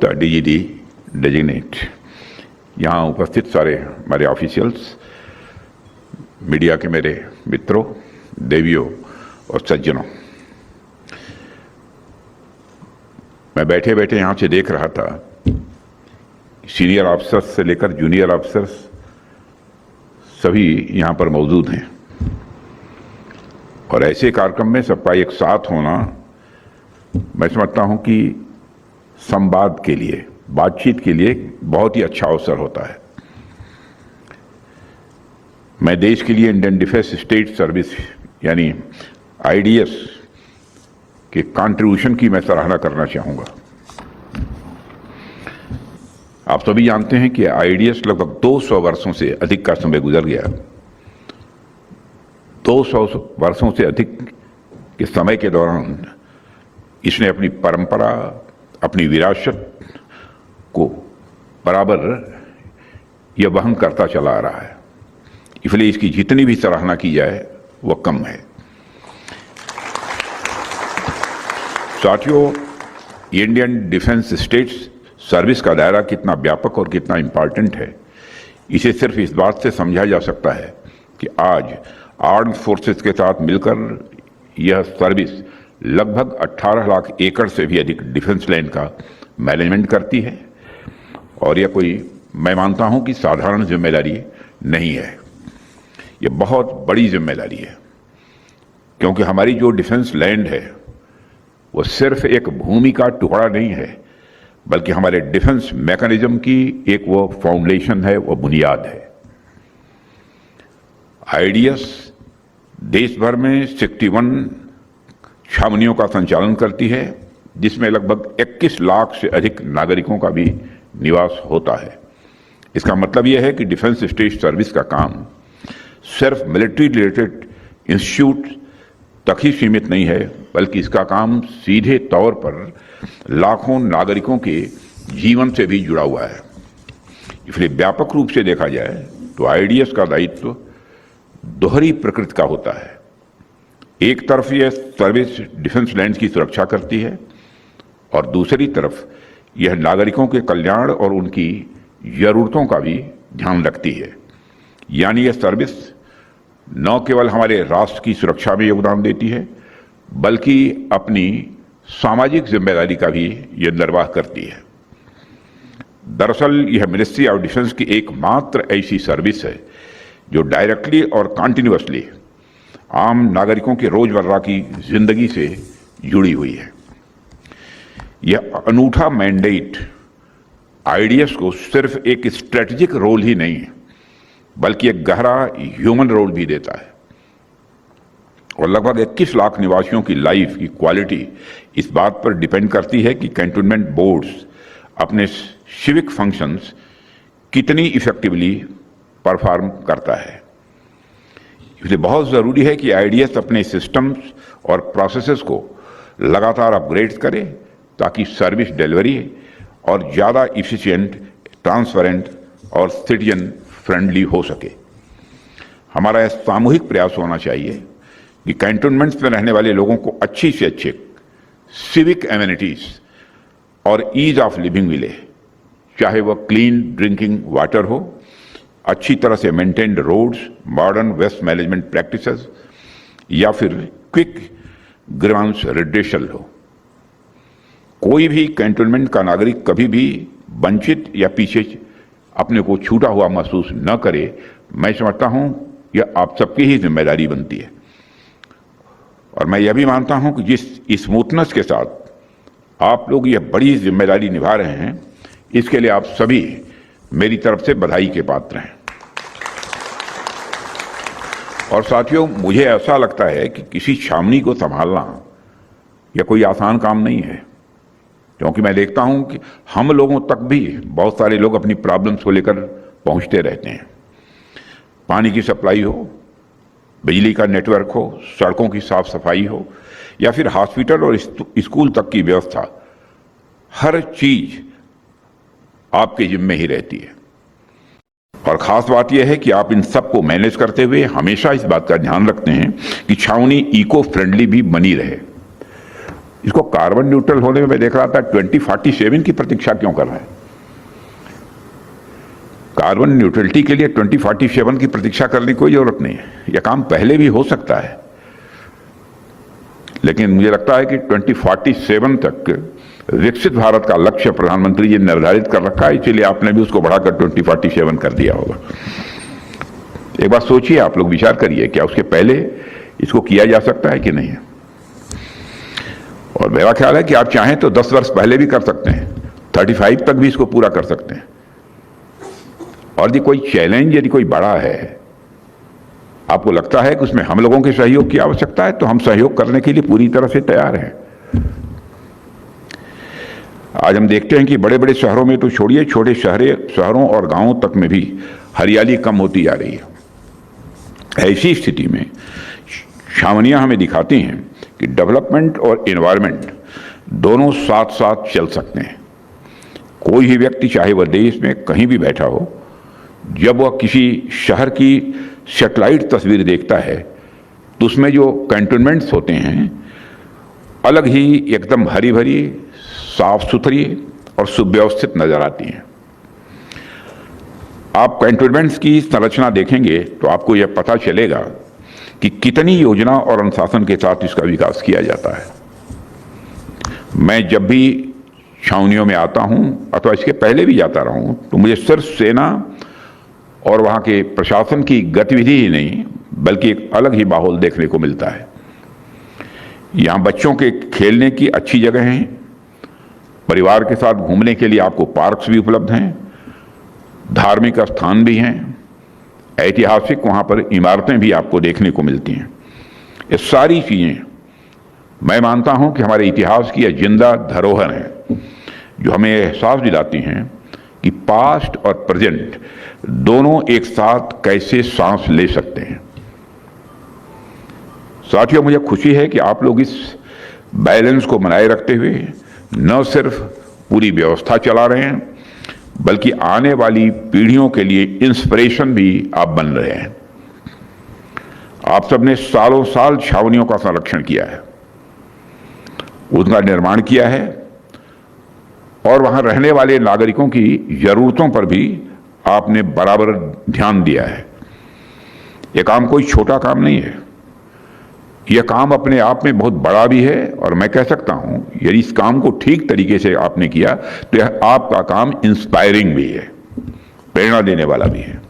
डीजीडी designate, यहाँ उपस्थित सारे हमारे ऑफिशियल्स, मीडिया के मेरे मित्रों, देवियों और सज्जनों, मैं बैठे बैठे यहाँ से देख रहा था, सीनियर ऑफिसर्स से लेकर जूनियर ऑफिसर्स सभी यहाँ पर मौजूद हैं और ऐसे कार्यक्रम में सबका एक साथ होना मैं समझता हूँ कि संवाद के लिए, बातचीत के लिए बहुत ही अच्छा अवसर होता है। मैं देश के लिए इंडियन डिफेंस स्टेट सर्विस यानी आईडीएस के कंट्रीब्यूशन की मैं सराहना करना चाहूँगा। आप सभी जानते हैं कि आईडीएस लगभग 200 वर्षों से अधिक का समय गुजर गया। 200 वर्षों से अधिक के समय के दौरान इसने अपनी परंपरा, अपनी विरासत को बराबर यह वहन करता चला आ रहा है, इसलिए इसकी जितनी भी सराहना की जाए वह कम है। साथियों, इंडियन डिफेंस स्टेट्स सर्विस का दायरा कितना व्यापक और कितना इम्पॉर्टेंट है, इसे सिर्फ इस बात से समझा जा सकता है कि आज आर्म्ड फोर्सेस के साथ मिलकर यह सर्विस लगभग 18 लाख एकड़ से भी अधिक डिफेंस लैंड का मैनेजमेंट करती है और यह कोई, मैं मानता हूं कि साधारण जिम्मेदारी नहीं है। यह बहुत बड़ी जिम्मेदारी है, क्योंकि हमारी जो डिफेंस लैंड है वो सिर्फ एक भूमि का टुकड़ा नहीं है, बल्कि हमारे डिफेंस मैकेनिज्म की एक वो फाउंडेशन है, वो बुनियाद है। आईडीएस देश भर में 61 छावनियों का संचालन करती है, जिसमें लगभग 21 लाख से अधिक नागरिकों का भी निवास होता है। इसका मतलब यह है कि डिफेंस स्टेट सर्विस का काम सिर्फ मिलिट्री रिलेटेड इंस्टीट्यूट तक ही सीमित नहीं है, बल्कि इसका काम सीधे तौर पर लाखों नागरिकों के जीवन से भी जुड़ा हुआ है। इसलिए व्यापक रूप से देखा जाए तो आईडीएस का दायित्व दोहरी प्रकृति का होता है। एक तरफ यह सर्विस डिफेंस लैंड की सुरक्षा करती है और दूसरी तरफ यह नागरिकों के कल्याण और उनकी जरूरतों का भी ध्यान रखती है। यानी यह सर्विस न केवल हमारे राष्ट्र की सुरक्षा में योगदान देती है, बल्कि अपनी सामाजिक जिम्मेदारी का भी यह निर्वाह करती है। दरअसल यह मिनिस्ट्री ऑफ डिफेंस की एकमात्र ऐसी सर्विस है जो डायरेक्टली और कॉन्टिन्यूअसली आम नागरिकों के रोजमर्रा की जिंदगी से जुड़ी हुई है। यह अनूठा मैंडेट आईडीएस को सिर्फ एक स्ट्रेटेजिक रोल ही नहीं है, बल्कि एक गहरा ह्यूमन रोल भी देता है और लगभग 21 लाख निवासियों की लाइफ की क्वालिटी इस बात पर डिपेंड करती है कि कैंटोनमेंट बोर्ड्स अपने सिविक फंक्शंस कितनी इफेक्टिवली परफॉर्म करता है। इसलिए बहुत ज़रूरी है कि आईडीएस अपने सिस्टम्स और प्रोसेसेस को लगातार अपग्रेड करे, ताकि सर्विस डिलीवरी और ज़्यादा इफिशिएंट, ट्रांसपेरेंट और सिटीजन फ्रेंडली हो सके। हमारा यह सामूहिक प्रयास होना चाहिए कि कैंटोनमेंट्स में रहने वाले लोगों को अच्छी से अच्छे सिविक एमिनिटीज और ईज ऑफ लिविंग मिले, चाहे वह क्लीन ड्रिंकिंग वाटर हो, अच्छी तरह से maintained roads, modern waste management practices या फिर क्विक ग्रीवेंस रिड्रेसल हो। कोई भी कैंटोनमेंट का नागरिक कभी भी वंचित या पीछे अपने को छूटा हुआ महसूस न करे। मैं समझता हूं यह आप सबकी ही जिम्मेदारी बनती है और मैं यह भी मानता हूं कि जिस स्मूथनेस के साथ आप लोग यह बड़ी जिम्मेदारी निभा रहे हैं, इसके लिए आप सभी मेरी तरफ से बधाई के पात्र हैं। और साथियों, मुझे ऐसा लगता है कि किसी छावनी को संभालना यह कोई आसान काम नहीं है, क्योंकि मैं देखता हूं कि हम लोगों तक भी बहुत सारे लोग अपनी प्रॉब्लम्स को लेकर पहुंचते रहते हैं। पानी की सप्लाई हो, बिजली का नेटवर्क हो, सड़कों की साफ सफाई हो या फिर हॉस्पिटल और स्कूल तक की व्यवस्था, हर चीज आपके जिम्मे ही रहती है। और खास बात यह है कि आप इन सब को मैनेज करते हुए हमेशा इस बात का ध्यान रखते हैं कि छावनी इको फ्रेंडली भी बनी रहे। इसको कार्बन न्यूट्रल होने में मैं देख रहा था 2047 की प्रतीक्षा क्यों कर रहा है। कार्बन न्यूट्रलिटी के लिए 2047 की प्रतीक्षा करने की कोई जरूरत नहीं है, यह काम पहले भी हो सकता है। लेकिन मुझे लगता है कि 2047 तक विकसित भारत का लक्ष्य प्रधानमंत्री जी ने निर्धारित कर रखा है, इसीलिए आपने भी उसको बढ़ाकर 2047 कर दिया होगा। एक बात सोचिए, आप लोग विचार करिए, क्या उसके पहले इसको किया जा सकता है कि नहीं है। और मेरा ख्याल है कि आप चाहें तो 10 वर्ष पहले भी कर सकते हैं, 35 तक भी इसको पूरा कर सकते हैं। और यदि कोई चैलेंज यदि कोई बड़ा है, आपको लगता है कि उसमें हम लोगों के सहयोग की आवश्यकता है, तो हम सहयोग करने के लिए पूरी तरह से तैयार हैं। आज हम देखते हैं कि बड़े बड़े शहरों में तो छोड़िए, छोटे शहरों और गांवों तक में भी हरियाली कम होती जा रही है। ऐसी स्थिति में छावनियां हमें दिखाती हैं कि डेवलपमेंट और एनवायरनमेंट दोनों साथ साथ चल सकते हैं। कोई भी व्यक्ति, चाहे वह देश में कहीं भी बैठा हो, जब वह किसी शहर की सैटेलाइट तस्वीर देखता है तो उसमें जो कैंटोनमेंट्स होते हैं अलग ही एकदम हरी भरी, साफ सुथरी और सुव्यवस्थित नजर आती हैं। आप कैंटोनमेंट्स की संरचना देखेंगे तो आपको यह पता चलेगा कि कितनी योजना और अनुशासन के साथ इसका विकास किया जाता है। मैं जब भी छावनियों में आता हूं अथवा इसके पहले भी जाता रहा हूं, तो मुझे सिर्फ सेना और वहां के प्रशासन की गतिविधि ही नहीं, बल्कि एक अलग ही माहौल देखने को मिलता है। यहां बच्चों के खेलने की अच्छी जगह हैं, परिवार के साथ घूमने के लिए आपको पार्क्स भी उपलब्ध हैं, धार्मिक स्थान भी हैं, ऐतिहासिक वहां पर इमारतें भी आपको देखने को मिलती हैं। ये सारी चीजें मैं मानता हूं कि हमारे इतिहास की यह जिंदा धरोहर हैं, जो हमें एहसास दिलाती हैं कि पास्ट और प्रेजेंट दोनों एक साथ कैसे सांस ले सकते हैं। साथियों, मुझे खुशी है कि आप लोग इस बैलेंस को बनाए रखते हुए न सिर्फ पूरी व्यवस्था चला रहे हैं, बल्कि आने वाली पीढ़ियों के लिए इंस्पिरेशन भी आप बन रहे हैं। आप सबने सालों साल छावनियों का संरक्षण किया है, उनका निर्माण किया है और वहां रहने वाले नागरिकों की जरूरतों पर भी आपने बराबर ध्यान दिया है। यह काम कोई छोटा काम नहीं है, यह काम अपने आप में बहुत बड़ा भी है, और मैं कह सकता हूं यदि इस काम को ठीक तरीके से आपने किया तो यह आपका काम इंस्पायरिंग भी है, प्रेरणा देने वाला भी है।